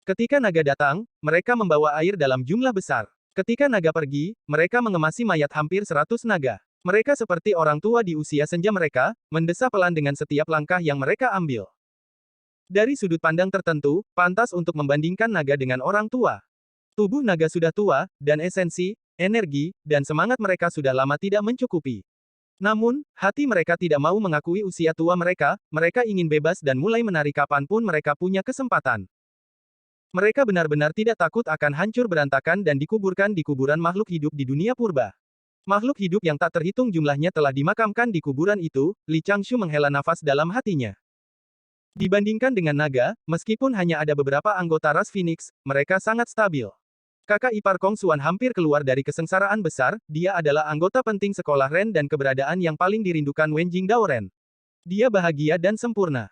Ketika naga datang, mereka membawa air dalam jumlah besar. Ketika naga pergi, mereka mengemasi mayat hampir 100 naga. Mereka seperti orang tua di usia senja mereka, mendesah pelan dengan setiap langkah yang mereka ambil. Dari sudut pandang tertentu, pantas untuk membandingkan naga dengan orang tua. Tubuh naga sudah tua, dan esensi, energi, dan semangat mereka sudah lama tidak mencukupi. Namun, hati mereka tidak mau mengakui usia tua mereka, mereka ingin bebas dan mulai menari kapanpun mereka punya kesempatan. Mereka benar-benar tidak takut akan hancur berantakan dan dikuburkan di kuburan makhluk hidup di dunia purba. Makhluk hidup yang tak terhitung jumlahnya telah dimakamkan di kuburan itu, Li Changshu menghela nafas dalam hatinya. Dibandingkan dengan naga, meskipun hanya ada beberapa anggota ras Phoenix, mereka sangat stabil. Kakak ipar Kong Xuan hampir keluar dari kesengsaraan besar, dia adalah anggota penting sekolah Ren dan keberadaan yang paling dirindukan Wen Jingdao Ren. Dia bahagia dan sempurna.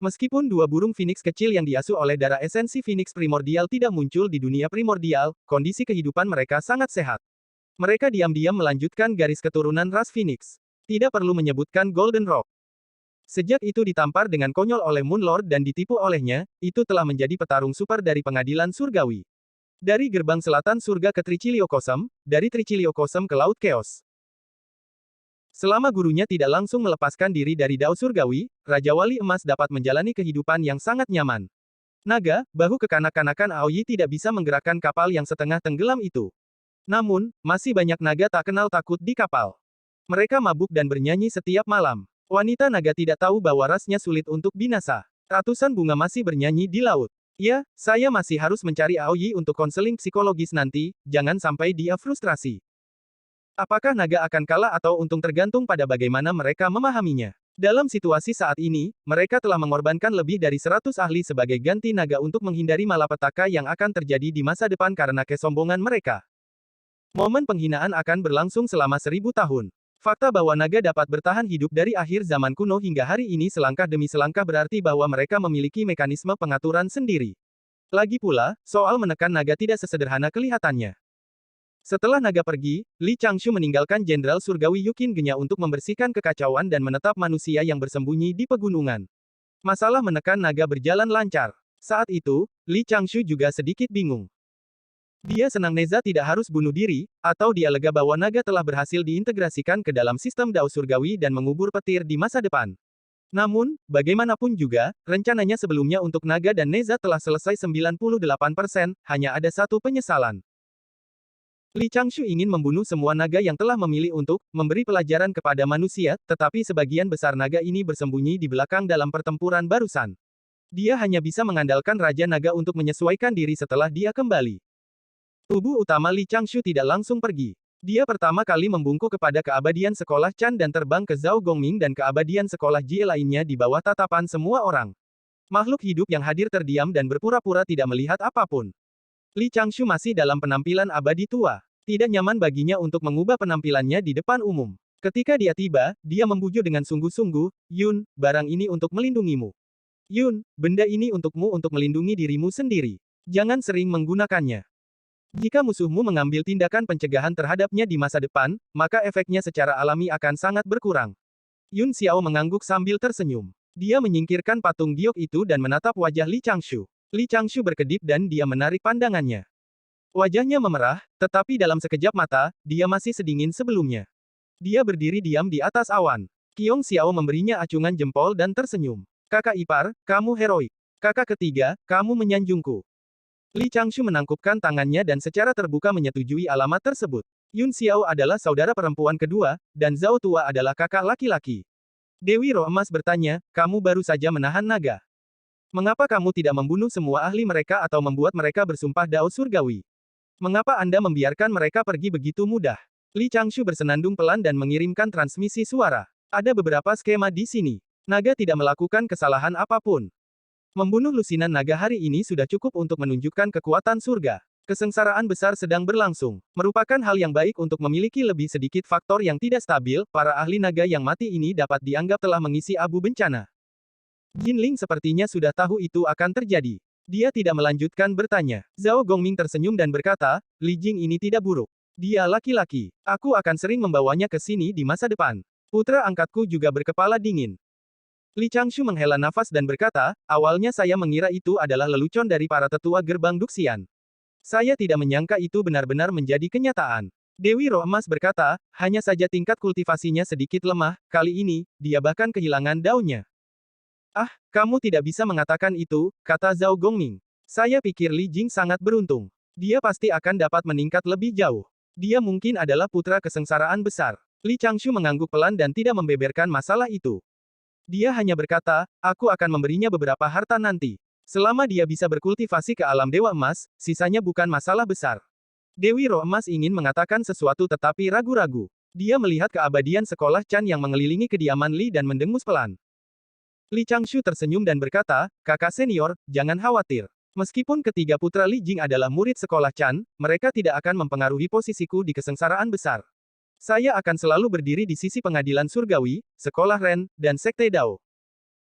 Meskipun dua burung Phoenix kecil yang diasuh oleh darah esensi Phoenix primordial tidak muncul di dunia primordial, kondisi kehidupan mereka sangat sehat. Mereka diam-diam melanjutkan garis keturunan ras Phoenix. Tidak perlu menyebutkan Golden Rock. Sejak itu ditampar dengan konyol oleh Moon Lord dan ditipu olehnya, itu telah menjadi petarung super dari pengadilan surgawi. Dari gerbang selatan surga ke Tricilio Kosem, dari Tricilio Kosem ke Laut Chaos. Selama gurunya tidak langsung melepaskan diri dari Dao Surgawi, Raja Wali Emas dapat menjalani kehidupan yang sangat nyaman. Naga, bahu kekanak-kanakan Aoyi tidak bisa menggerakkan kapal yang setengah tenggelam itu. Namun, masih banyak naga tak kenal takut di kapal. Mereka mabuk dan bernyanyi setiap malam. Wanita naga tidak tahu bahwa rasnya sulit untuk binasa. Ratusan bunga masih bernyanyi di laut. Ya, saya masih harus mencari Aoyi untuk konseling psikologis nanti, jangan sampai dia frustrasi. Apakah naga akan kalah atau untung tergantung pada bagaimana mereka memahaminya. Dalam situasi saat ini, mereka telah mengorbankan lebih dari 100 ahli sebagai ganti naga untuk menghindari malapetaka yang akan terjadi di masa depan karena kesombongan mereka. Momen penghinaan akan berlangsung selama 1000 tahun. Fakta bahwa naga dapat bertahan hidup dari akhir zaman kuno hingga hari ini selangkah demi selangkah berarti bahwa mereka memiliki mekanisme pengaturan sendiri. Lagi pula, soal menekan naga tidak sesederhana kelihatannya. Setelah naga pergi, Li Changshu meninggalkan Jenderal Surgawi Yukin Genya untuk membersihkan kekacauan dan menetap manusia yang bersembunyi di pegunungan. Masalah menekan naga berjalan lancar. Saat itu, Li Changshu juga sedikit bingung. Dia senang Neza tidak harus bunuh diri, atau dia lega bahwa naga telah berhasil diintegrasikan ke dalam sistem Dao Surgawi dan mengubur petir di masa depan. Namun, bagaimanapun juga, rencananya sebelumnya untuk naga dan Neza telah selesai 98%, hanya ada satu penyesalan. Li Changshu ingin membunuh semua naga yang telah memilih untuk memberi pelajaran kepada manusia, tetapi sebagian besar naga ini bersembunyi di belakang dalam pertempuran barusan. Dia hanya bisa mengandalkan Raja Naga untuk menyesuaikan diri setelah dia kembali. Tubuh utama Li Changshu tidak langsung pergi. Dia pertama kali membungkuk kepada keabadian sekolah Chan dan terbang ke Zhao Gongming dan keabadian sekolah Jie lainnya di bawah tatapan semua orang. Makhluk hidup yang hadir terdiam dan berpura-pura tidak melihat apapun. Li Changshu masih dalam penampilan abadi tua. Tidak nyaman baginya untuk mengubah penampilannya di depan umum. Ketika dia tiba, dia membujuk dengan sungguh-sungguh, Yun, barang ini untuk melindungimu. Yun, benda ini untukmu untuk melindungi dirimu sendiri. Jangan sering menggunakannya. Jika musuhmu mengambil tindakan pencegahan terhadapnya di masa depan, maka efeknya secara alami akan sangat berkurang. Yun Xiao mengangguk sambil tersenyum. Dia menyingkirkan patung giok itu dan menatap wajah Li Changshu. Li Changshu berkedip dan dia menarik pandangannya. Wajahnya memerah, tetapi dalam sekejap mata, dia masih sedingin sebelumnya. Dia berdiri diam di atas awan. Qiong Xiao memberinya acungan jempol dan tersenyum. Kakak ipar, kamu heroik. Kakak ketiga, kamu menyanjungku. Li Changshu menangkupkan tangannya dan secara terbuka menyetujui alamat tersebut. Yun Xiao adalah saudara perempuan kedua, dan Zhao Tua adalah kakak laki-laki. Dewi Roh Emas bertanya, kamu baru saja menahan naga. Mengapa kamu tidak membunuh semua ahli mereka atau membuat mereka bersumpah Dao Surgawi? Mengapa Anda membiarkan mereka pergi begitu mudah? Li Changshu bersenandung pelan dan mengirimkan transmisi suara. Ada beberapa skema di sini. Naga tidak melakukan kesalahan apapun. Membunuh lusinan naga hari ini sudah cukup untuk menunjukkan kekuatan surga. Kesengsaraan besar sedang berlangsung. Merupakan hal yang baik untuk memiliki lebih sedikit faktor yang tidak stabil, para ahli naga yang mati ini dapat dianggap telah mengisi abu bencana. Jinling sepertinya sudah tahu itu akan terjadi. Dia tidak melanjutkan bertanya. Zhao Gongming tersenyum dan berkata, Li Jing ini tidak buruk. Dia laki-laki. Aku akan sering membawanya ke sini di masa depan. Putra angkatku juga berkepala dingin. Li Changshu menghela nafas dan berkata, awalnya saya mengira itu adalah lelucon dari para tetua gerbang Duxian. Saya tidak menyangka itu benar-benar menjadi kenyataan. Dewi Roh Emas berkata, hanya saja tingkat kultivasinya sedikit lemah, kali ini, dia bahkan kehilangan daunnya. Ah, kamu tidak bisa mengatakan itu, kata Zhao Gongming. Saya pikir Li Jing sangat beruntung. Dia pasti akan dapat meningkat lebih jauh. Dia mungkin adalah putra kesengsaraan besar. Li Changshu mengangguk pelan dan tidak membeberkan masalah itu. Dia hanya berkata, aku akan memberinya beberapa harta nanti. Selama dia bisa berkultivasi ke alam Dewa Emas, sisanya bukan masalah besar. Dewi Roh Emas ingin mengatakan sesuatu tetapi ragu-ragu. Dia melihat keabadian sekolah Chan yang mengelilingi kediaman Li dan mendengus pelan. Li Changshu tersenyum dan berkata, kakak senior, jangan khawatir. Meskipun ketiga putra Li Jing adalah murid sekolah Chan, mereka tidak akan mempengaruhi posisiku di kesengsaraan besar. Saya akan selalu berdiri di sisi pengadilan surgawi, sekolah Ren, dan sekte Dao.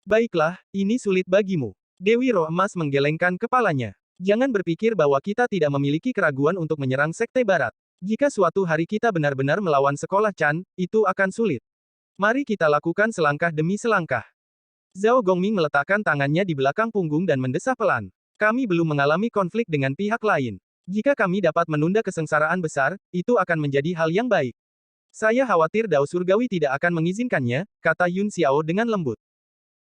Baiklah, ini sulit bagimu. Dewi Roh Emas menggelengkan kepalanya. Jangan berpikir bahwa kita tidak memiliki keraguan untuk menyerang sekte barat. Jika suatu hari kita benar-benar melawan sekolah Chan, itu akan sulit. Mari kita lakukan selangkah demi selangkah. Zhao Gongming meletakkan tangannya di belakang punggung dan mendesah pelan. Kami belum mengalami konflik dengan pihak lain. Jika kami dapat menunda kesengsaraan besar, itu akan menjadi hal yang baik. Saya khawatir Dao Surgawi tidak akan mengizinkannya, kata Yun Xiao dengan lembut.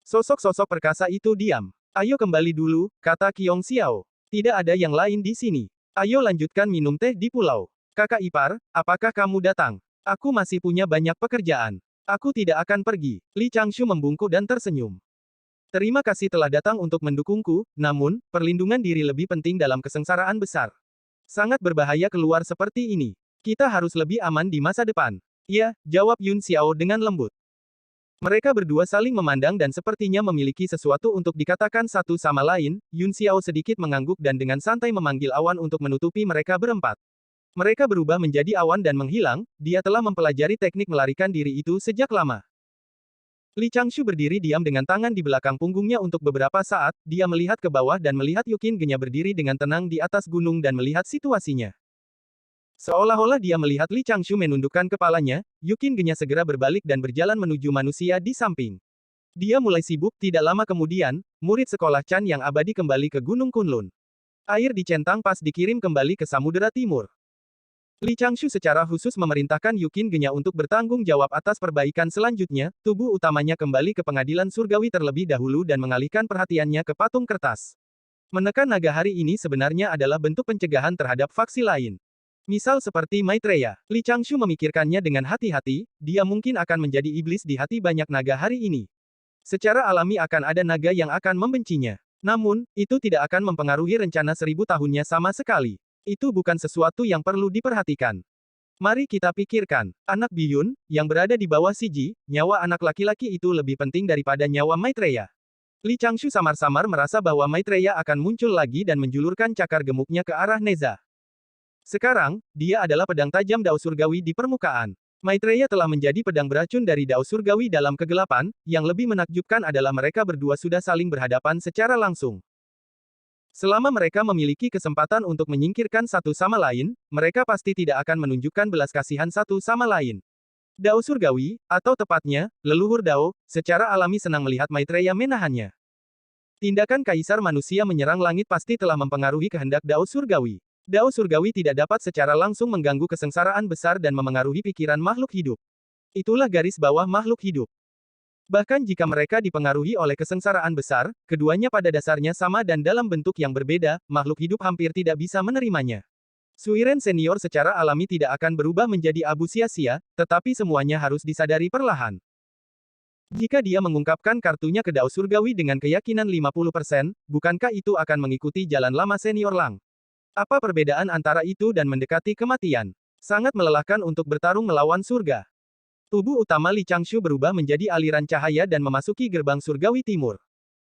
Sosok-sosok perkasa itu diam. Ayo kembali dulu, kata Qiong Xiao. Tidak ada yang lain di sini. Ayo lanjutkan minum teh di pulau. Kakak ipar, apakah kamu datang? Aku masih punya banyak pekerjaan. Aku tidak akan pergi. Li Changshu membungkuk dan tersenyum. Terima kasih telah datang untuk mendukungku, namun, perlindungan diri lebih penting dalam kesengsaraan besar. Sangat berbahaya keluar seperti ini. Kita harus lebih aman di masa depan. Ya, jawab Yun Xiao dengan lembut. Mereka berdua saling memandang dan sepertinya memiliki sesuatu untuk dikatakan satu sama lain. Yun Xiao sedikit mengangguk dan dengan santai memanggil awan untuk menutupi mereka berempat. Mereka berubah menjadi awan dan menghilang, dia telah mempelajari teknik melarikan diri itu sejak lama. Li Changshu berdiri diam dengan tangan di belakang punggungnya untuk beberapa saat, dia melihat ke bawah dan melihat Yukin Genya berdiri dengan tenang di atas gunung dan melihat situasinya. Seolah-olah dia melihat Li Changshu menundukkan kepalanya, Yukin Genya segera berbalik dan berjalan menuju manusia di samping. Dia mulai sibuk, tidak lama kemudian, murid sekolah Chan yang abadi kembali ke Gunung Kunlun. Air di centang pas dikirim kembali ke Samudera Timur. Li Changshu secara khusus memerintahkan Yukin Genya untuk bertanggung jawab atas perbaikan selanjutnya, tubuh utamanya kembali ke pengadilan surgawi terlebih dahulu dan mengalihkan perhatiannya ke patung kertas. Menekan naga hari ini sebenarnya adalah bentuk pencegahan terhadap faksi lain. Misal seperti Maitreya, Li Changshu memikirkannya dengan hati-hati, dia mungkin akan menjadi iblis di hati banyak naga hari ini. Secara alami akan ada naga yang akan membencinya. Namun, itu tidak akan mempengaruhi rencana 1000 tahunnya sama sekali. Itu bukan sesuatu yang perlu diperhatikan. Mari kita pikirkan, anak Biyun, yang berada di bawah Siji, nyawa anak laki-laki itu lebih penting daripada nyawa Maitreya. Li Changshu samar-samar merasa bahwa Maitreya akan muncul lagi dan menjulurkan cakar gemuknya ke arah Neza. Sekarang, dia adalah pedang tajam Dao Surgawi di permukaan. Maitreya telah menjadi pedang beracun dari Dao Surgawi dalam kegelapan, yang lebih menakjubkan adalah mereka berdua sudah saling berhadapan secara langsung. Selama mereka memiliki kesempatan untuk menyingkirkan satu sama lain, mereka pasti tidak akan menunjukkan belas kasihan satu sama lain. Dao Surgawi, atau tepatnya, leluhur Dao, secara alami senang melihat Maitreya menahannya. Tindakan Kaisar Manusia menyerang langit pasti telah mempengaruhi kehendak Dao Surgawi. Dao Surgawi tidak dapat secara langsung mengganggu kesengsaraan besar dan memengaruhi pikiran makhluk hidup. Itulah garis bawah makhluk hidup. Bahkan jika mereka dipengaruhi oleh kesengsaraan besar, keduanya pada dasarnya sama dan dalam bentuk yang berbeda, makhluk hidup hampir tidak bisa menerimanya. Suiren senior secara alami tidak akan berubah menjadi abu sia-sia, tetapi semuanya harus disadari perlahan. Jika dia mengungkapkan kartunya ke Dao Surgawi dengan keyakinan 50%, bukankah itu akan mengikuti jalan lama senior Lang? Apa perbedaan antara itu dan mendekati kematian? Sangat melelahkan untuk bertarung melawan surga. Tubuh utama Li Changshu berubah menjadi aliran cahaya dan memasuki gerbang surgawi timur.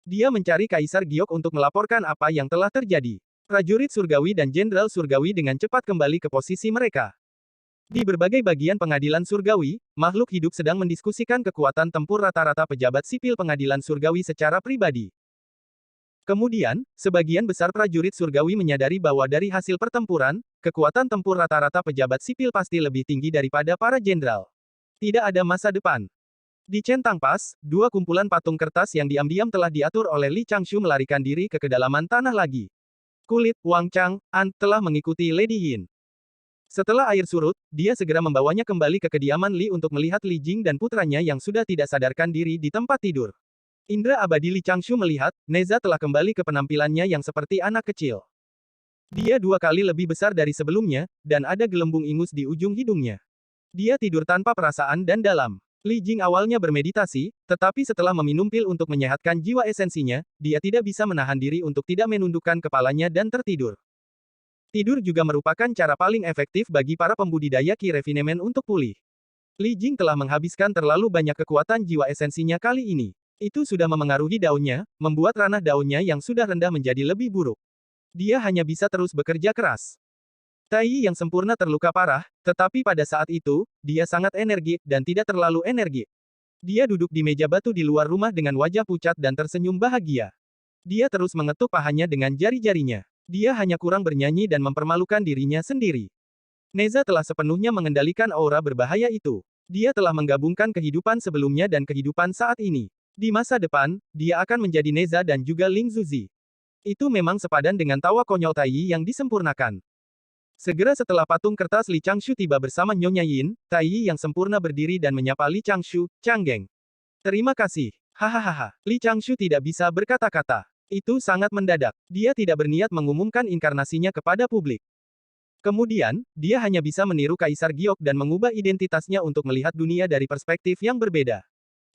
Dia mencari Kaisar Giok untuk melaporkan apa yang telah terjadi. Prajurit surgawi dan jenderal surgawi dengan cepat kembali ke posisi mereka. Di berbagai bagian pengadilan surgawi, makhluk hidup sedang mendiskusikan kekuatan tempur rata-rata pejabat sipil pengadilan surgawi secara pribadi. Kemudian, sebagian besar prajurit surgawi menyadari bahwa dari hasil pertempuran, kekuatan tempur rata-rata pejabat sipil pasti lebih tinggi daripada para jenderal. Tidak ada masa depan. Di centang pas, dua kumpulan patung kertas yang diam-diam telah diatur oleh Li Changshu melarikan diri ke kedalaman tanah lagi. Kulit Wang Chang-an telah mengikuti Lady Yin. Setelah air surut, dia segera membawanya kembali ke kediaman Li untuk melihat Li Jing dan putranya yang sudah tidak sadarkan diri di tempat tidur. Indra abadi Li Changshu melihat, Neza telah kembali ke penampilannya yang seperti anak kecil. Dia 2 kali lebih besar dari sebelumnya, dan ada gelembung ingus di ujung hidungnya. Dia tidur tanpa perasaan dan dalam. Li Jing awalnya bermeditasi, tetapi setelah meminum pil untuk menyehatkan jiwa esensinya, dia tidak bisa menahan diri untuk tidak menundukkan kepalanya dan tertidur. Tidur juga merupakan cara paling efektif bagi para pembudidaya Qi Refinement untuk pulih. Li Jing telah menghabiskan terlalu banyak kekuatan jiwa esensinya kali ini. Itu sudah memengaruhi daunnya, membuat ranah daunnya yang sudah rendah menjadi lebih buruk. Dia hanya bisa terus bekerja keras. Tai Yi yang sempurna terluka parah, tetapi pada saat itu, dia sangat energik dan tidak terlalu energik. Dia duduk di meja batu di luar rumah dengan wajah pucat dan tersenyum bahagia. Dia terus mengetuk pahanya dengan jari-jarinya. Dia hanya kurang bernyanyi dan mempermalukan dirinya sendiri. Neza telah sepenuhnya mengendalikan aura berbahaya itu. Dia telah menggabungkan kehidupan sebelumnya dan kehidupan saat ini. Di masa depan, dia akan menjadi Neza dan juga Ling Zuzi. Itu memang sepadan dengan tawa konyol Tai Yi yang disempurnakan. Segera setelah patung kertas Li Changshu tiba bersama Nyonya Yin, Tai Yi yang sempurna berdiri dan menyapa Li Changshu, "Changgeng." "Terima kasih." Hahaha. Li Changshu tidak bisa berkata-kata. Itu sangat mendadak. Dia tidak berniat mengumumkan inkarnasinya kepada publik. Kemudian, dia hanya bisa meniru Kaisar Giok dan mengubah identitasnya untuk melihat dunia dari perspektif yang berbeda.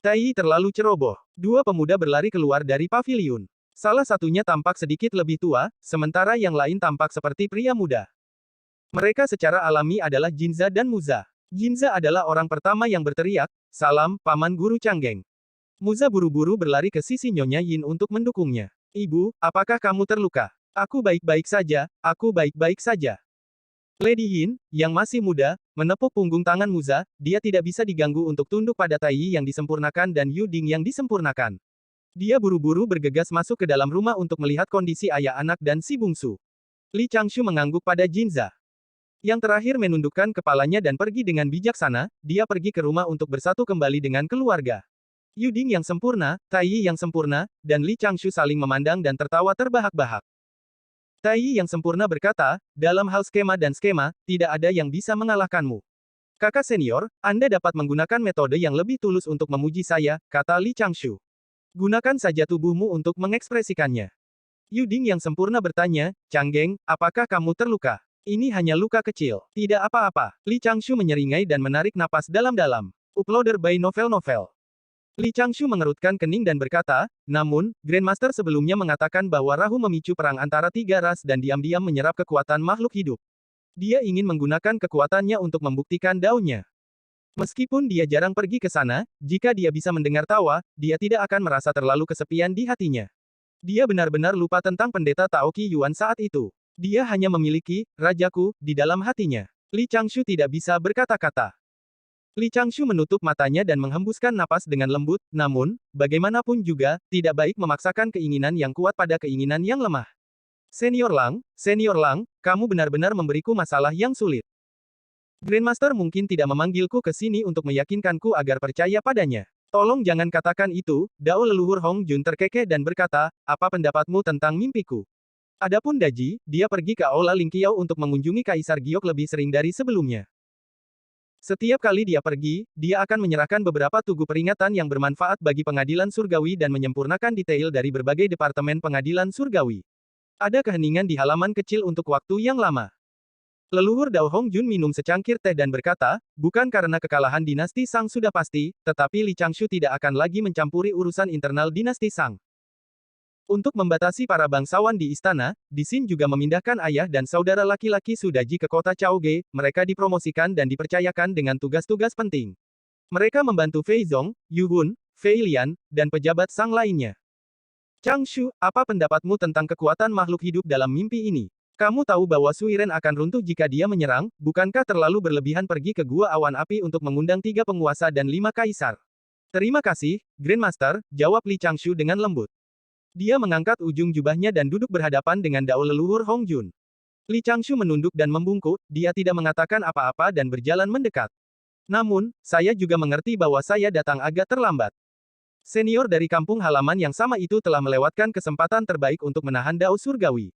Tai Yi terlalu ceroboh. Dua pemuda berlari keluar dari paviliun. Salah satunya tampak sedikit lebih tua, sementara yang lain tampak seperti pria muda. Mereka secara alami adalah Jinza dan Muza. Jinza adalah orang pertama yang berteriak, "Salam, Paman Guru Changgeng." Muza buru-buru berlari ke sisi Nyonya Yin untuk mendukungnya. "Ibu, apakah kamu terluka?" "Aku baik-baik saja, aku baik-baik saja." Lady Yin, yang masih muda, menepuk punggung tangan Muza, dia tidak bisa diganggu untuk tunduk pada Tai Yi yang disempurnakan dan Yu Ding yang disempurnakan. Dia buru-buru bergegas masuk ke dalam rumah untuk melihat kondisi ayah anak dan si bungsu. Li Changshu mengangguk pada Jinza. Yang terakhir menundukkan kepalanya dan pergi dengan bijaksana, dia pergi ke rumah untuk bersatu kembali dengan keluarga. Yu Ding yang sempurna, Tai Yi yang sempurna, dan Li Changshu saling memandang dan tertawa terbahak-bahak. Tai Yi yang sempurna berkata, "Dalam hal skema dan skema, tidak ada yang bisa mengalahkanmu. Kakak senior, Anda dapat menggunakan metode yang lebih tulus untuk memuji saya," kata Li Changshu. "Gunakan saja tubuhmu untuk mengekspresikannya." Yu Ding yang sempurna bertanya, "Changgeng, apakah kamu terluka?" "Ini hanya luka kecil. Tidak apa-apa." Li Changshu menyeringai dan menarik napas dalam-dalam. Uploader by Novel. Li Changshu mengerutkan kening dan berkata, "Namun, Grandmaster sebelumnya mengatakan bahwa Rahu memicu perang antara 3 ras dan diam-diam menyerap kekuatan makhluk hidup. Dia ingin menggunakan kekuatannya untuk membuktikan daunnya. Meskipun dia jarang pergi ke sana, jika dia bisa mendengar tawa, dia tidak akan merasa terlalu kesepian di hatinya." Dia benar-benar lupa tentang pendeta Taoqi Yuan saat itu. Dia hanya memiliki "Rajaku" di dalam hatinya. Li Changshu tidak bisa berkata-kata. Li Changshu menutup matanya dan menghembuskan napas dengan lembut, namun, bagaimanapun juga, tidak baik memaksakan keinginan yang kuat pada keinginan yang lemah. Senior Lang, kamu benar-benar memberiku masalah yang sulit. Grandmaster mungkin tidak memanggilku ke sini untuk meyakinkanku agar percaya padanya. Tolong jangan katakan itu." Dao leluhur Hong Jun terkekeh dan berkata, "Apa pendapatmu tentang mimpiku?" Adapun Daji, dia pergi ke Aula Lingqiao untuk mengunjungi Kaisar Giok lebih sering dari sebelumnya. Setiap kali dia pergi, dia akan menyerahkan beberapa tugu peringatan yang bermanfaat bagi pengadilan surgawi dan menyempurnakan detail dari berbagai departemen pengadilan surgawi. Ada keheningan di halaman kecil untuk waktu yang lama. Leluhur Dao Hong Jun minum secangkir teh dan berkata, "Bukan karena kekalahan dinasti Sang sudah pasti, tetapi Li Changshu tidak akan lagi mencampuri urusan internal dinasti Sang." Untuk membatasi para bangsawan di istana, Disin juga memindahkan ayah dan saudara laki-laki Sudaji ke kota Chaoge, mereka dipromosikan dan dipercayakan dengan tugas-tugas penting. Mereka membantu Fei Zong, Yu Hun, Fei Lian, dan pejabat Sang lainnya. "Changshu, apa pendapatmu tentang kekuatan makhluk hidup dalam mimpi ini? Kamu tahu bahwa Suiren akan runtuh jika dia menyerang, bukankah terlalu berlebihan pergi ke Gua Awan Api untuk mengundang 3 penguasa dan 5 kaisar?" "Terima kasih, Grandmaster," jawab Li Changshu dengan lembut. Dia mengangkat ujung jubahnya dan duduk berhadapan dengan Dao leluhur Hong Jun. Li Changshu menunduk dan membungkuk, dia tidak mengatakan apa-apa dan berjalan mendekat. Namun, saya juga mengerti bahwa saya datang agak terlambat. Senior dari kampung halaman yang sama itu telah melewatkan kesempatan terbaik untuk menahan Dao Surgawi.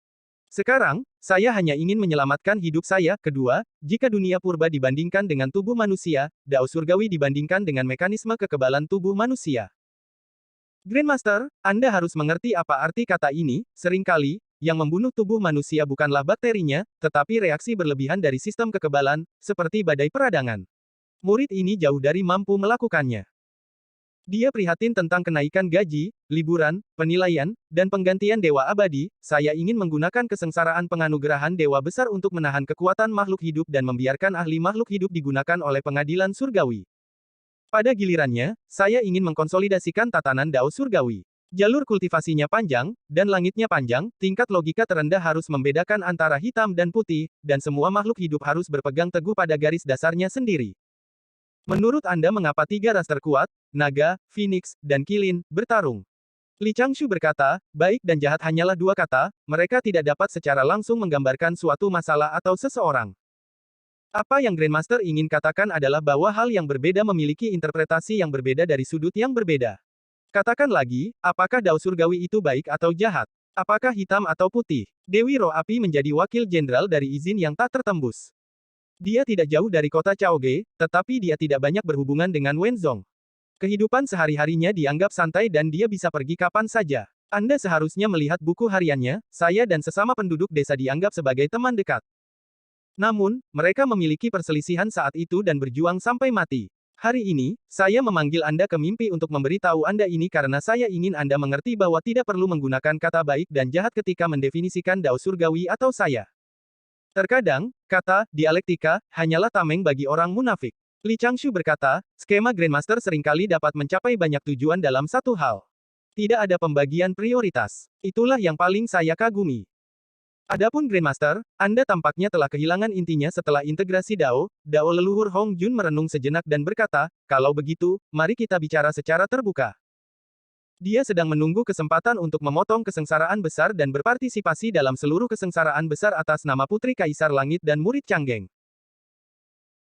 Sekarang, saya hanya ingin menyelamatkan hidup saya. Kedua, jika dunia purba dibandingkan dengan tubuh manusia, Dao Surgawi dibandingkan dengan mekanisme kekebalan tubuh manusia. Grandmaster, Anda harus mengerti apa arti kata ini. Seringkali, yang membunuh tubuh manusia bukanlah bakterinya, tetapi reaksi berlebihan dari sistem kekebalan, seperti badai peradangan. Murid ini jauh dari mampu melakukannya. Dia prihatin tentang kenaikan gaji, liburan, penilaian, dan penggantian dewa abadi. Saya ingin menggunakan kesengsaraan penganugerahan dewa besar untuk menahan kekuatan makhluk hidup dan membiarkan ahli makhluk hidup digunakan oleh pengadilan surgawi. Pada gilirannya, saya ingin mengkonsolidasikan tatanan Dao Surgawi. Jalur kultivasinya panjang, dan langitnya panjang, tingkat logika terendah harus membedakan antara hitam dan putih, dan semua makhluk hidup harus berpegang teguh pada garis dasarnya sendiri. Menurut Anda mengapa tiga ras terkuat, naga, phoenix, dan kilin, bertarung? Li Changshu berkata, baik dan jahat hanyalah dua kata, mereka tidak dapat secara langsung menggambarkan suatu masalah atau seseorang. Apa yang Grandmaster ingin katakan adalah bahwa hal yang berbeda memiliki interpretasi yang berbeda dari sudut yang berbeda. Katakan lagi, apakah Dao Surgawi itu baik atau jahat? Apakah hitam atau putih? Dewi Roh Api menjadi wakil jenderal dari izin yang tak tertembus. Dia tidak jauh dari kota Chaoge, tetapi dia tidak banyak berhubungan dengan Wenzong. Kehidupan sehari-harinya dianggap santai dan dia bisa pergi kapan saja. Anda seharusnya melihat buku hariannya, saya dan sesama penduduk desa dianggap sebagai teman dekat. Namun, mereka memiliki perselisihan saat itu dan berjuang sampai mati. Hari ini, saya memanggil Anda ke mimpi untuk memberitahu Anda ini karena saya ingin Anda mengerti bahwa tidak perlu menggunakan kata baik dan jahat ketika mendefinisikan Dao Surgawi atau saya. Terkadang, kata dialektika hanyalah tameng bagi orang munafik. Li Changshu berkata, skema Grandmaster seringkali dapat mencapai banyak tujuan dalam satu hal. Tidak ada pembagian prioritas. Itulah yang paling saya kagumi. Adapun Grandmaster, Anda tampaknya telah kehilangan intinya setelah integrasi Dao. Dao leluhur Hong Jun merenung sejenak dan berkata, kalau begitu, mari kita bicara secara terbuka. Dia sedang menunggu kesempatan untuk memotong kesengsaraan besar dan berpartisipasi dalam seluruh kesengsaraan besar atas nama Putri Kaisar Langit dan murid Canggeng.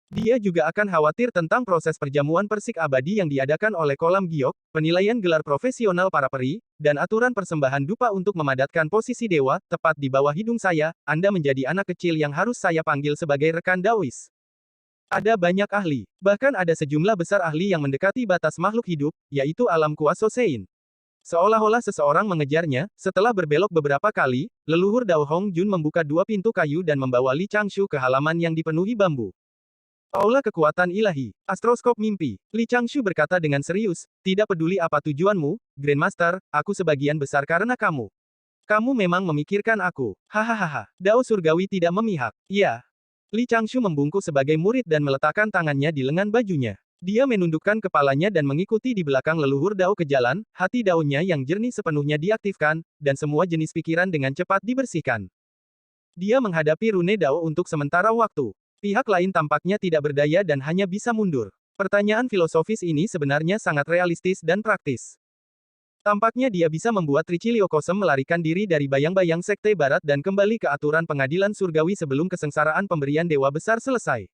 Dia juga akan khawatir tentang proses perjamuan persik abadi yang diadakan oleh Kolam Giok, penilaian gelar profesional para peri, dan aturan persembahan dupa untuk memadatkan posisi dewa, tepat di bawah hidung saya. Anda menjadi anak kecil yang harus saya panggil sebagai rekan Daois. Ada banyak ahli, bahkan ada sejumlah besar ahli yang mendekati batas makhluk hidup, yaitu alam kuasa Sein. Seolah-olah seseorang mengejarnya, setelah berbelok beberapa kali, leluhur Dao Hong Jun membuka dua pintu kayu dan membawa Li Changshu ke halaman yang dipenuhi bambu. Aula kekuatan ilahi, astroskop mimpi. Li Changshu berkata dengan serius, tidak peduli apa tujuanmu, Grandmaster, aku sebagian besar karena kamu. Kamu memang memikirkan aku. Hahaha. Dao Surgawi tidak memihak. Ya. Li Changshu membungkuk sebagai murid dan meletakkan tangannya di lengan bajunya. Dia menundukkan kepalanya dan mengikuti di belakang leluhur Dao ke jalan, hati Dao-nya yang jernih sepenuhnya diaktifkan, dan semua jenis pikiran dengan cepat dibersihkan. Dia menghadapi rune Dao untuk sementara waktu. Pihak lain tampaknya tidak berdaya dan hanya bisa mundur. Pertanyaan filosofis ini sebenarnya sangat realistis dan praktis. Tampaknya dia bisa membuat Tricilio Kosem melarikan diri dari bayang-bayang sekte barat dan kembali ke aturan pengadilan surgawi sebelum kesengsaraan pemberian dewa besar selesai.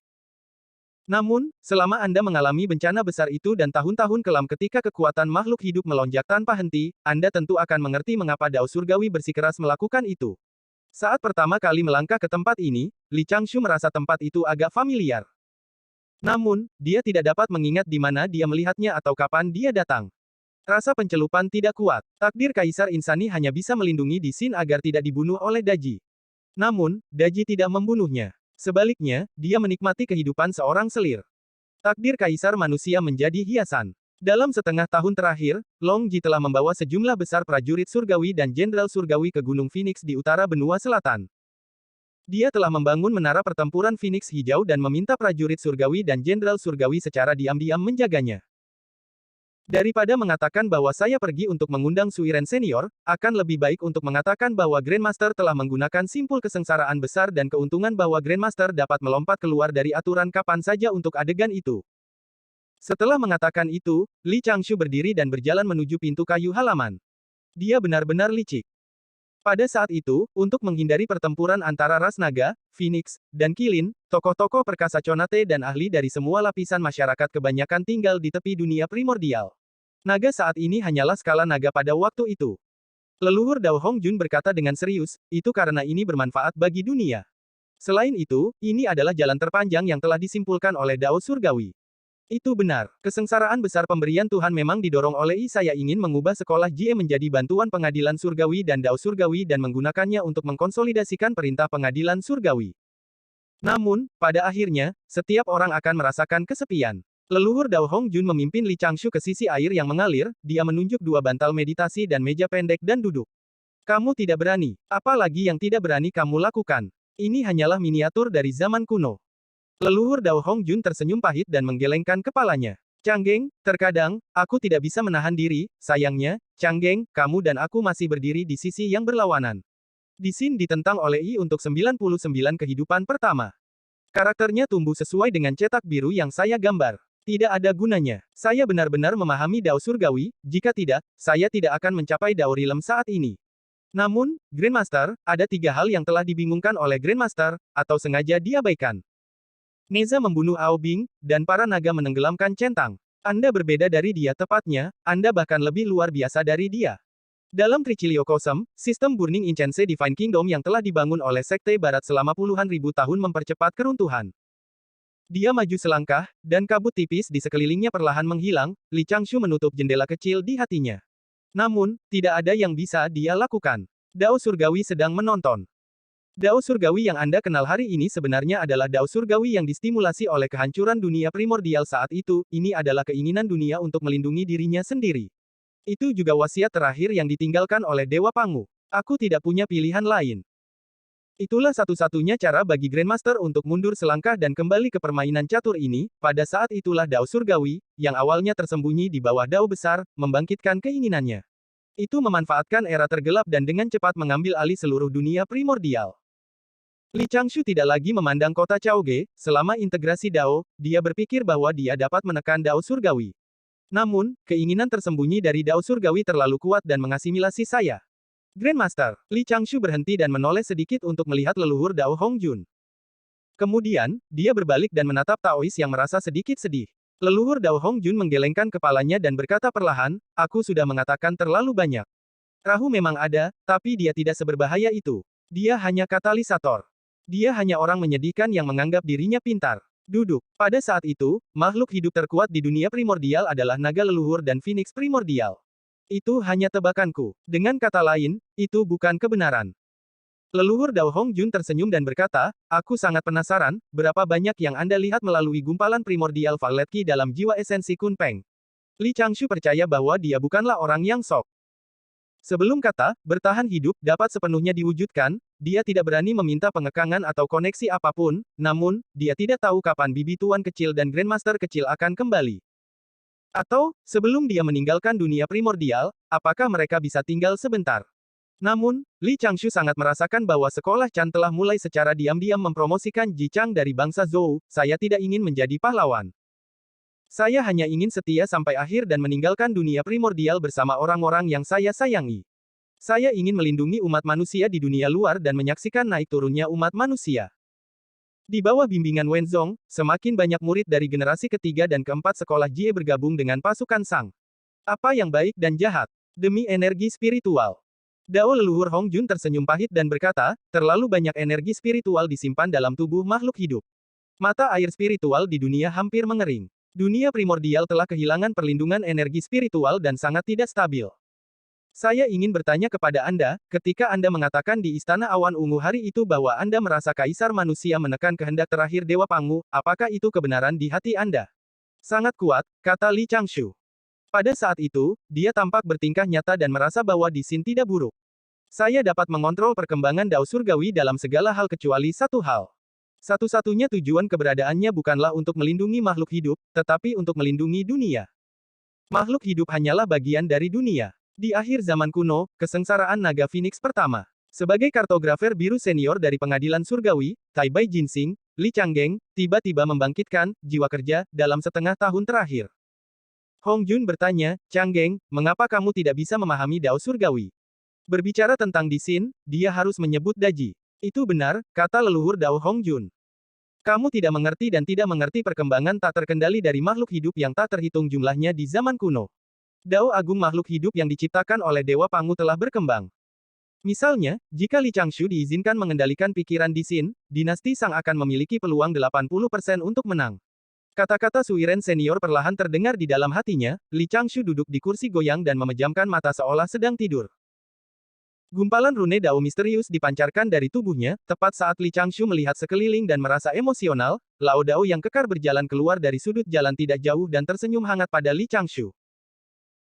Namun, selama Anda mengalami bencana besar itu dan tahun-tahun kelam ketika kekuatan makhluk hidup melonjak tanpa henti, Anda tentu akan mengerti mengapa Dao Surgawi bersikeras melakukan itu. Saat pertama kali melangkah ke tempat ini, Li Changshu merasa tempat itu agak familiar. Namun, dia tidak dapat mengingat di mana dia melihatnya atau kapan dia datang. Rasa pencelupan tidak kuat. Takdir Kaisar Insani hanya bisa melindungi Di Xin agar tidak dibunuh oleh Daji. Namun, Daji tidak membunuhnya. Sebaliknya, dia menikmati kehidupan seorang selir. Takdir Kaisar manusia menjadi hiasan. Dalam setengah tahun terakhir, Long Ji telah membawa sejumlah besar prajurit surgawi dan jenderal surgawi ke Gunung Phoenix di utara benua selatan. Dia telah membangun menara pertempuran Phoenix Hijau dan meminta prajurit surgawi dan jenderal surgawi secara diam-diam menjaganya. Daripada mengatakan bahwa saya pergi untuk mengundang Suiren Senior, akan lebih baik untuk mengatakan bahwa Grandmaster telah menggunakan simpul kesengsaraan besar dan keuntungan bahwa Grandmaster dapat melompat keluar dari aturan kapan saja untuk adegan itu. Setelah mengatakan itu, Li Changshu berdiri dan berjalan menuju pintu kayu halaman. Dia benar-benar licik. Pada saat itu, untuk menghindari pertempuran antara ras naga, Phoenix, dan Kilin, tokoh-tokoh perkasa Conate dan ahli dari semua lapisan masyarakat kebanyakan tinggal di tepi dunia primordial. Naga saat ini hanyalah skala naga pada waktu itu. Leluhur Dao Hongjun berkata dengan serius, itu karena ini bermanfaat bagi dunia. Selain itu, ini adalah jalan terpanjang yang telah disimpulkan oleh Dao Surgawi. Itu benar. Kesengsaraan besar pemberian Tuhan memang didorong oleh Saya ingin mengubah sekolah Jie menjadi bantuan pengadilan surgawi dan Dao Surgawi dan menggunakannya untuk mengkonsolidasikan perintah pengadilan surgawi. Namun, pada akhirnya, setiap orang akan merasakan kesepian. Leluhur Dao Hongjun memimpin Li Changshu ke sisi air yang mengalir, dia menunjuk dua bantal meditasi dan meja pendek dan duduk. Kamu tidak berani. Apalagi yang tidak berani kamu lakukan. Ini hanyalah miniatur dari zaman kuno. Leluhur Dao Hongjun tersenyum pahit dan menggelengkan kepalanya. Canggeng, terkadang, aku tidak bisa menahan diri, sayangnya, Canggeng, kamu dan aku masih berdiri di sisi yang berlawanan. Di Xin ditentang oleh I untuk 99 kehidupan pertama. Karakternya tumbuh sesuai dengan cetak biru yang saya gambar. Tidak ada gunanya. Saya benar-benar memahami Dao Surgawi, jika tidak, saya tidak akan mencapai Dao Rilem saat ini. Namun, Grandmaster, ada tiga hal yang telah dibingungkan oleh Grandmaster, atau sengaja diabaikan. Neza membunuh Ao Bing, dan para naga menenggelamkan centang. Anda berbeda dari dia tepatnya, Anda bahkan lebih luar biasa dari dia. Dalam Tricilio Kosem, sistem Burning Incense Divine Kingdom yang telah dibangun oleh Sekte Barat selama puluhan ribu tahun mempercepat keruntuhan. Dia maju selangkah, dan kabut tipis di sekelilingnya perlahan menghilang, Li Changshu menutup jendela kecil di hatinya. Namun, tidak ada yang bisa dia lakukan. Dao Surgawi sedang menonton. Dao Surgawi yang Anda kenal hari ini sebenarnya adalah Dao Surgawi yang distimulasi oleh kehancuran dunia primordial saat itu, ini adalah keinginan dunia untuk melindungi dirinya sendiri. Itu juga wasiat terakhir yang ditinggalkan oleh Dewa Pangu. Aku tidak punya pilihan lain. Itulah satu-satunya cara bagi Grandmaster untuk mundur selangkah dan kembali ke permainan catur ini, pada saat itulah Dao Surgawi, yang awalnya tersembunyi di bawah Dao Besar, membangkitkan keinginannya. Itu memanfaatkan era tergelap dan dengan cepat mengambil alih seluruh dunia primordial. Li Changshu tidak lagi memandang kota Chaoge, selama integrasi Dao, dia berpikir bahwa dia dapat menekan Dao Surgawi. Namun, keinginan tersembunyi dari Dao Surgawi terlalu kuat dan mengasimilasi saya. Grandmaster, Li Changshu berhenti dan menoleh sedikit untuk melihat leluhur Dao Hongjun. Kemudian, dia berbalik dan menatap Taois yang merasa sedikit sedih. Leluhur Dao Hongjun menggelengkan kepalanya dan berkata perlahan, aku sudah mengatakan terlalu banyak. Rahu memang ada, tapi dia tidak seberbahaya itu. Dia hanya katalisator. Dia hanya orang menyedihkan yang menganggap dirinya pintar. Duduk. Pada saat itu, makhluk hidup terkuat di dunia primordial adalah naga leluhur dan Phoenix primordial. Itu hanya tebakanku. Dengan kata lain, itu bukan kebenaran. Leluhur Dao Hongjun tersenyum dan berkata, aku sangat penasaran, berapa banyak yang Anda lihat melalui gumpalan primordial Violet Ki dalam jiwa esensi Kun Peng. Li Changshu percaya bahwa dia bukanlah orang yang sok. Sebelum kata, bertahan hidup, dapat sepenuhnya diwujudkan, dia tidak berani meminta pengekangan atau koneksi apapun, namun, dia tidak tahu kapan bibi tuan kecil dan Grandmaster kecil akan kembali. Atau, sebelum dia meninggalkan dunia primordial, apakah mereka bisa tinggal sebentar? Namun, Li Changshu sangat merasakan bahwa sekolah Chan telah mulai secara diam-diam mempromosikan Ji Chang dari bangsa Zhou, saya tidak ingin menjadi pahlawan. Saya hanya ingin setia sampai akhir dan meninggalkan dunia primordial bersama orang-orang yang saya sayangi. Saya ingin melindungi umat manusia di dunia luar dan menyaksikan naik turunnya umat manusia. Di bawah bimbingan Wenzong, semakin banyak murid dari generasi ketiga dan keempat sekolah Jie bergabung dengan pasukan Sang. Apa yang baik dan jahat? Demi energi spiritual. Dao leluhur Hongjun tersenyum pahit dan berkata, terlalu banyak energi spiritual disimpan dalam tubuh makhluk hidup. Mata air spiritual di dunia hampir mengering. Dunia primordial telah kehilangan perlindungan energi spiritual dan sangat tidak stabil. Saya ingin bertanya kepada Anda, ketika Anda mengatakan di Istana Awan Ungu hari itu bahwa Anda merasa Kaisar Manusia menekan kehendak terakhir Dewa Pangu, apakah itu kebenaran di hati Anda? Sangat kuat, kata Li Changshu. Pada saat itu, dia tampak bertingkah nyata dan merasa bahwa di Xin tidak buruk. Saya dapat mengontrol perkembangan Dao Surgawi dalam segala hal kecuali satu hal. Satu-satunya tujuan keberadaannya bukanlah untuk melindungi makhluk hidup, tetapi untuk melindungi dunia. Makhluk hidup hanyalah bagian dari dunia. Di akhir zaman kuno, kesengsaraan naga Phoenix pertama. Sebagai kartografer biru senior dari pengadilan surgawi, Tai Bai Jinsing, Li Changgeng, tiba-tiba membangkitkan jiwa kerja dalam setengah tahun terakhir. Hongjun bertanya, Changgeng, mengapa kamu tidak bisa memahami Dao Surgawi? Berbicara tentang Di Xin, dia harus menyebut Daji. Itu benar, kata leluhur Dao Hongjun. Kamu tidak mengerti dan tidak mengerti perkembangan tak terkendali dari makhluk hidup yang tak terhitung jumlahnya di zaman kuno. Dao agung makhluk hidup yang diciptakan oleh Dewa Pangu telah berkembang. Misalnya, jika Li Changshu diizinkan mengendalikan pikiran Di Xin, dinasti Sang akan memiliki peluang 80% untuk menang. Kata-kata Suiren senior perlahan terdengar di dalam hatinya, Li Changshu duduk di kursi goyang dan memejamkan mata seolah sedang tidur. Gumpalan rune Dao misterius dipancarkan dari tubuhnya, tepat saat Li Changshu melihat sekeliling dan merasa emosional, Lao Dao yang kekar berjalan keluar dari sudut jalan tidak jauh dan tersenyum hangat pada Li Changshu.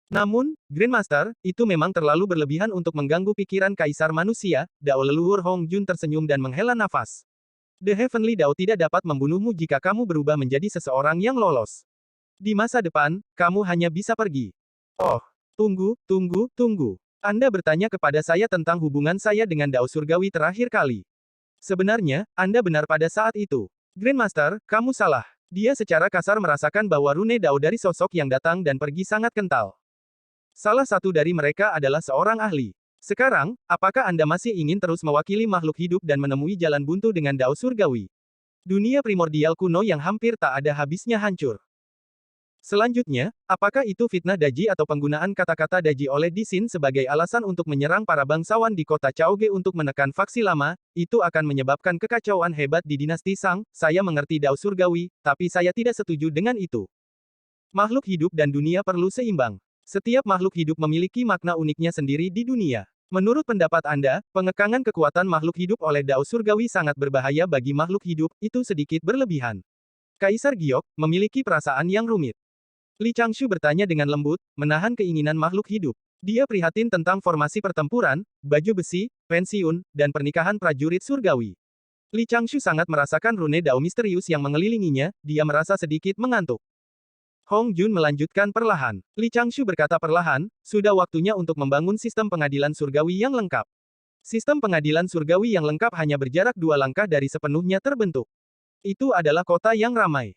Namun, Grandmaster, itu memang terlalu berlebihan untuk mengganggu pikiran kaisar manusia, Dao leluhur Hongjun tersenyum dan menghela nafas. The Heavenly Dao tidak dapat membunuhmu jika kamu berubah menjadi seseorang yang lolos. Di masa depan, kamu hanya bisa pergi. Oh, tunggu. Anda bertanya kepada saya tentang hubungan saya dengan Dao Surgawi terakhir kali. Sebenarnya, Anda benar pada saat itu. Grandmaster, kamu salah. Dia secara kasar merasakan bahwa rune Dao dari sosok yang datang dan pergi sangat kental. Salah satu dari mereka adalah seorang ahli. Sekarang, apakah Anda masih ingin terus mewakili makhluk hidup dan menemui jalan buntu dengan Dao Surgawi? Dunia primordial kuno yang hampir tak ada habisnya hancur. Selanjutnya, apakah itu fitnah Daji atau penggunaan kata-kata Daji oleh Di Xin sebagai alasan untuk menyerang para bangsawan di kota Chaoge untuk menekan faksi lama, itu akan menyebabkan kekacauan hebat di dinasti Sang. Saya mengerti Dao Surgawi, tapi saya tidak setuju dengan itu. Makhluk hidup dan dunia perlu seimbang. Setiap makhluk hidup memiliki makna uniknya sendiri di dunia. Menurut pendapat Anda, pengekangan kekuatan makhluk hidup oleh Dao Surgawi sangat berbahaya bagi makhluk hidup, itu sedikit berlebihan. Kaisar Giok memiliki perasaan yang rumit. Li Changshu bertanya dengan lembut, menahan keinginan makhluk hidup. Dia prihatin tentang formasi pertempuran, baju besi, pensiun, dan pernikahan prajurit surgawi. Li Changshu sangat merasakan rune Dao misterius yang mengelilinginya, dia merasa sedikit mengantuk. Hongjun melanjutkan perlahan. Li Changshu berkata perlahan, sudah waktunya untuk membangun sistem pengadilan surgawi yang lengkap. Sistem pengadilan surgawi yang lengkap hanya berjarak 2 langkah dari sepenuhnya terbentuk. Itu adalah kota yang ramai.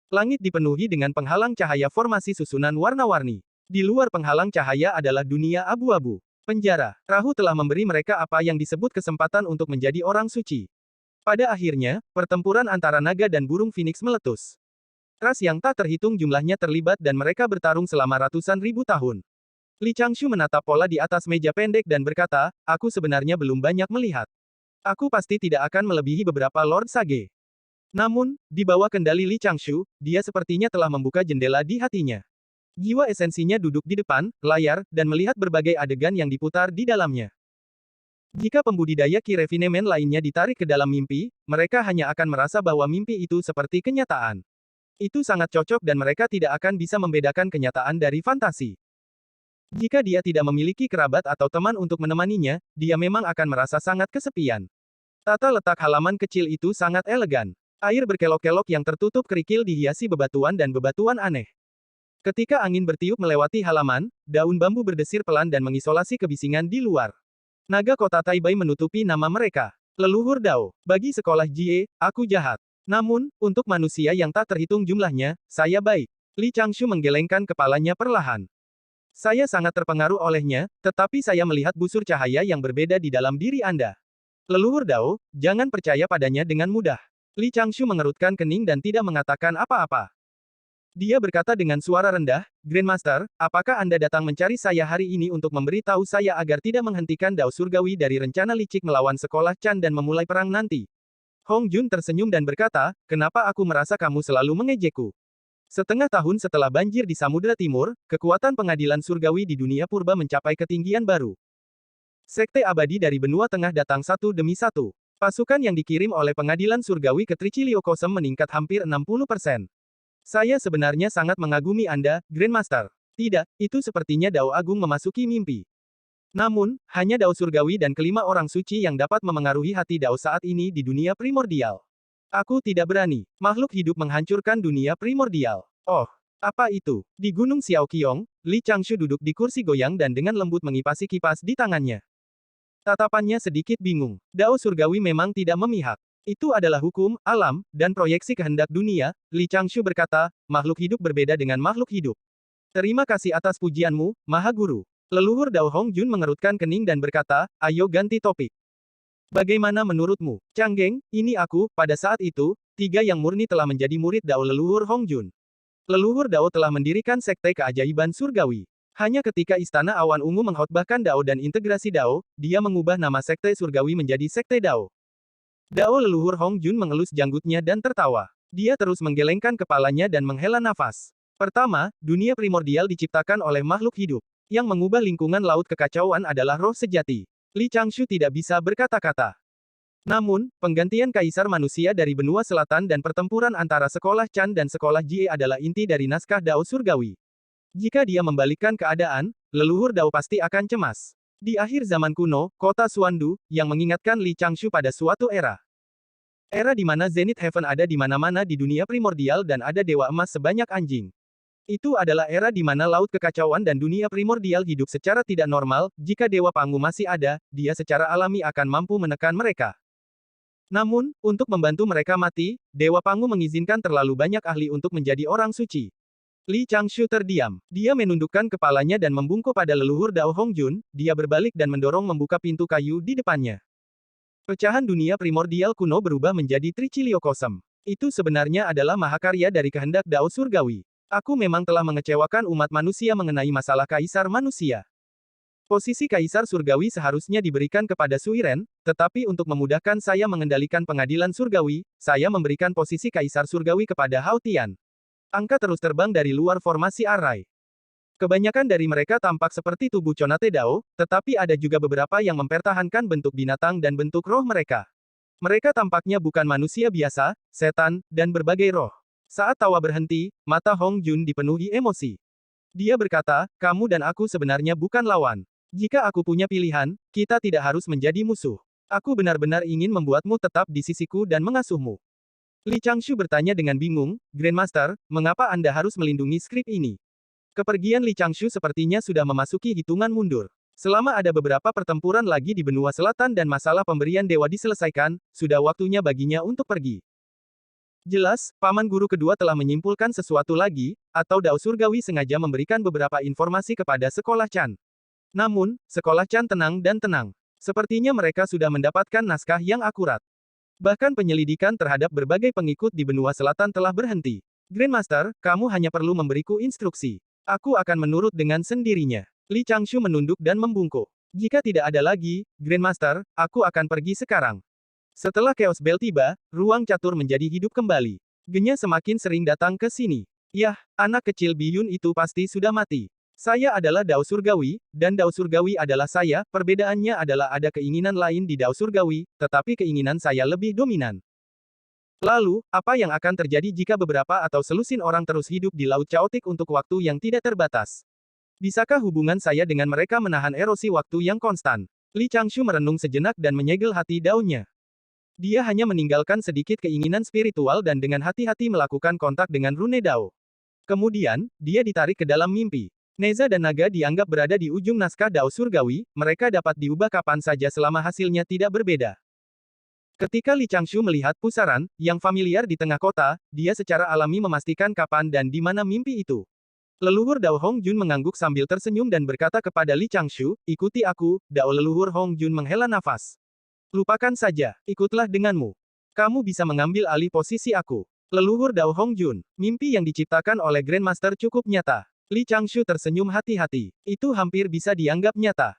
Langit dipenuhi dengan penghalang cahaya formasi susunan warna-warni. Di luar penghalang cahaya adalah dunia abu-abu. Penjara. Rahu telah memberi mereka apa yang disebut kesempatan untuk menjadi orang suci. Pada akhirnya, pertempuran antara naga dan burung phoenix meletus. Ras yang tak terhitung jumlahnya terlibat dan mereka bertarung selama ratusan ribu tahun. Li Changshu menatap pola di atas meja pendek dan berkata, aku sebenarnya belum banyak melihat. Aku pasti tidak akan melebihi beberapa Lord Sage. Namun, di bawah kendali Li Changshu, dia sepertinya telah membuka jendela di hatinya. Jiwa esensinya duduk di depan layar, dan melihat berbagai adegan yang diputar di dalamnya. Jika pembudidaya Ki Refinement lainnya ditarik ke dalam mimpi, mereka hanya akan merasa bahwa mimpi itu seperti kenyataan. Itu sangat cocok dan mereka tidak akan bisa membedakan kenyataan dari fantasi. Jika dia tidak memiliki kerabat atau teman untuk menemaninya, dia memang akan merasa sangat kesepian. Tata letak halaman kecil itu sangat elegan. Air berkelok-kelok yang tertutup kerikil dihiasi bebatuan dan bebatuan aneh. Ketika angin bertiup melewati halaman, daun bambu berdesir pelan dan mengisolasi kebisingan di luar. Naga kota Taibai menutupi nama mereka. Leluhur Dao. Bagi sekolah Jie, aku jahat. Namun, untuk manusia yang tak terhitung jumlahnya, saya baik. Li Changshu menggelengkan kepalanya perlahan. Saya sangat terpengaruh olehnya, tetapi saya melihat busur cahaya yang berbeda di dalam diri Anda. Leluhur Dao, jangan percaya padanya dengan mudah. Li Changshu mengerutkan kening dan tidak mengatakan apa-apa. Dia berkata dengan suara rendah, Grandmaster, apakah Anda datang mencari saya hari ini untuk memberitahu saya agar tidak menghentikan Dao Surgawi dari rencana licik melawan sekolah Chan dan memulai perang nanti? Hongjun tersenyum dan berkata, kenapa aku merasa kamu selalu mengejekku? Setengah tahun setelah banjir di Samudra Timur, kekuatan pengadilan surgawi di dunia purba mencapai ketinggian baru. Sekte abadi dari benua tengah datang satu demi satu. Pasukan yang dikirim oleh pengadilan surgawi ke Trichilio Kosem meningkat hampir 60%. Saya sebenarnya sangat mengagumi Anda, Grandmaster. Tidak, itu sepertinya Dao Agung memasuki mimpi. Namun, hanya Dao Surgawi dan kelima orang suci yang dapat memengaruhi hati Dao saat ini di dunia primordial. Aku tidak berani. Makhluk hidup menghancurkan dunia primordial. Oh, apa itu? Di Gunung Xiaoqiong, Li Changshu duduk di kursi goyang dan dengan lembut mengipasi kipas di tangannya. Tatapannya sedikit bingung. Dao Surgawi memang tidak memihak. Itu adalah hukum, alam, dan proyeksi kehendak dunia, Li Changshu berkata, makhluk hidup berbeda dengan makhluk hidup. Terima kasih atas pujianmu, Maha Guru. Leluhur Dao Hongjun mengerutkan kening dan berkata, ayo ganti topik. Bagaimana menurutmu, Canggeng? Ini aku, pada saat itu, tiga yang murni telah menjadi murid Dao leluhur Hongjun. Leluhur Dao telah mendirikan sekte keajaiban surgawi. Hanya ketika Istana Awan Ungu mengkhotbahkan Dao dan integrasi Dao, dia mengubah nama sekte surgawi menjadi sekte Dao. Dao leluhur Hongjun mengelus janggutnya dan tertawa. Dia terus menggelengkan kepalanya dan menghela nafas. Pertama, dunia primordial diciptakan oleh makhluk hidup. Yang mengubah lingkungan laut kekacauan adalah roh sejati. Li Changshu tidak bisa berkata-kata. Namun, penggantian kaisar manusia dari benua selatan dan pertempuran antara sekolah Chan dan sekolah Jie adalah inti dari naskah Dao surgawi. Jika dia membalikkan keadaan, leluhur Dao pasti akan cemas. Di akhir zaman kuno, kota Suandu, yang mengingatkan Li Changshu pada suatu era. Era di mana Zenith Heaven ada di mana-mana di dunia primordial dan ada dewa emas sebanyak anjing. Itu adalah era di mana laut kekacauan dan dunia primordial hidup secara tidak normal. Jika Dewa Pangu masih ada, dia secara alami akan mampu menekan mereka. Namun, untuk membantu mereka mati, Dewa Pangu mengizinkan terlalu banyak ahli untuk menjadi orang suci. Li Changshu terdiam. Dia menundukkan kepalanya dan membungkuk pada leluhur Dao Hongjun. Dia berbalik dan mendorong membuka pintu kayu di depannya. Pecahan dunia primordial kuno berubah menjadi Trichiliocosm. Itu sebenarnya adalah mahakarya dari kehendak Dao surgawi. Aku memang telah mengecewakan umat manusia mengenai masalah kaisar manusia. Posisi kaisar surgawi seharusnya diberikan kepada Suiren, tetapi untuk memudahkan saya mengendalikan pengadilan surgawi, saya memberikan posisi kaisar surgawi kepada Hao Tian. Angka terus terbang dari luar formasi Array. Kebanyakan dari mereka tampak seperti tubuh Conate Dao, tetapi ada juga beberapa yang mempertahankan bentuk binatang dan bentuk roh mereka. Mereka tampaknya bukan manusia biasa, setan, dan berbagai roh. Saat tawa berhenti, mata Hong Jun dipenuhi emosi. Dia berkata, kamu dan aku sebenarnya bukan lawan. Jika aku punya pilihan, kita tidak harus menjadi musuh. Aku benar-benar ingin membuatmu tetap di sisiku dan mengasuhmu. Li Changshu bertanya dengan bingung, Grandmaster, mengapa Anda harus melindungi skrip ini? Kepergian Li Changshu sepertinya sudah memasuki hitungan mundur. Selama ada beberapa pertempuran lagi di benua selatan dan masalah pemberian dewa diselesaikan, sudah waktunya baginya untuk pergi. Jelas, paman guru kedua telah menyimpulkan sesuatu lagi, atau Dao surgawi sengaja memberikan beberapa informasi kepada sekolah Chan. Namun, sekolah Chan tenang dan tenang. Sepertinya mereka sudah mendapatkan naskah yang akurat. Bahkan penyelidikan terhadap berbagai pengikut di benua selatan telah berhenti. Grandmaster, kamu hanya perlu memberiku instruksi. Aku akan menurut dengan sendirinya. Li Changshu menunduk dan membungkuk. Jika tidak ada lagi, Grandmaster, aku akan pergi sekarang. Setelah Chaos Bell tiba, ruang catur menjadi hidup kembali. Genya semakin sering datang ke sini. Yah, anak kecil Biyun itu pasti sudah mati. Saya adalah Dao Surgawi, dan Dao Surgawi adalah saya, perbedaannya adalah ada keinginan lain di Dao Surgawi, tetapi keinginan saya lebih dominan. Lalu, apa yang akan terjadi jika beberapa atau selusin orang terus hidup di Laut Chaotic untuk waktu yang tidak terbatas? Bisakah hubungan saya dengan mereka menahan erosi waktu yang konstan? Li Changshu merenung sejenak dan menyegel hati Dao-nya. Dia hanya meninggalkan sedikit keinginan spiritual dan dengan hati-hati melakukan kontak dengan rune Dao. Kemudian, dia ditarik ke dalam mimpi. Neza dan naga dianggap berada di ujung naskah Dao surgawi, mereka dapat diubah kapan saja selama hasilnya tidak berbeda. Ketika Li Changshu melihat pusaran, yang familiar di tengah kota, dia secara alami memastikan kapan dan di mana mimpi itu. Leluhur Dao Hongjun mengangguk sambil tersenyum dan berkata kepada Li Changshu, ikuti aku. Dao leluhur Hongjun menghela nafas. Lupakan saja, ikutlah denganmu. Kamu bisa mengambil alih posisi aku. Leluhur Dao Hongjun, mimpi yang diciptakan oleh Grandmaster cukup nyata. Li Changshu tersenyum hati-hati. Itu hampir bisa dianggap nyata.